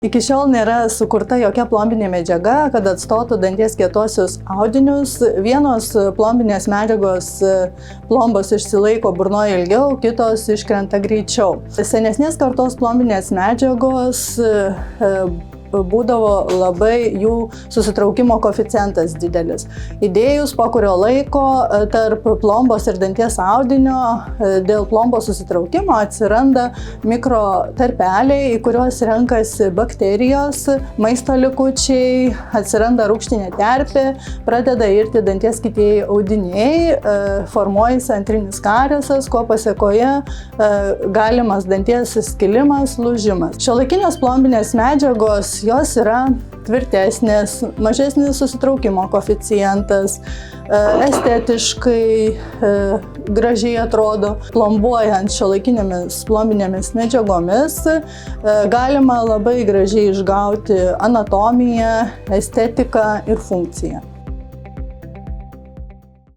Iki šiol nėra sukurta jokia plombinė medžiaga, kad atstotų danties kietuosius audinius. Vienos plombinės medžiagos plombos išsilaiko burnoje ilgiau, kitos iškrenta greičiau. Senesnės kartos plombinės medžiagos būdavo labai jų susitraukimo koeficientas didelis. Įdėjus po kurio laiko tarp plombos ir danties audinio dėl plombos susitraukimo atsiranda mikrotarpeliai, į kuriuos renkasi bakterijos, maisto likučiai, atsiranda rūgštinė terpė, pradeda irti danties kitieji audiniai, formuojasi antrinis kariesas, ko pasekoje galimas danties skilimas, lūžimas. Šiuolaikinės plombinės medžiagos jos yra tvirtesnės, mažesnis susitraukimo koeficientas, estetiškai gražiai atrodo. Plombuojant šiuolaikinėmis plombinėmis medžiagomis galima labai gražiai išgauti anatomiją, estetiką ir funkciją.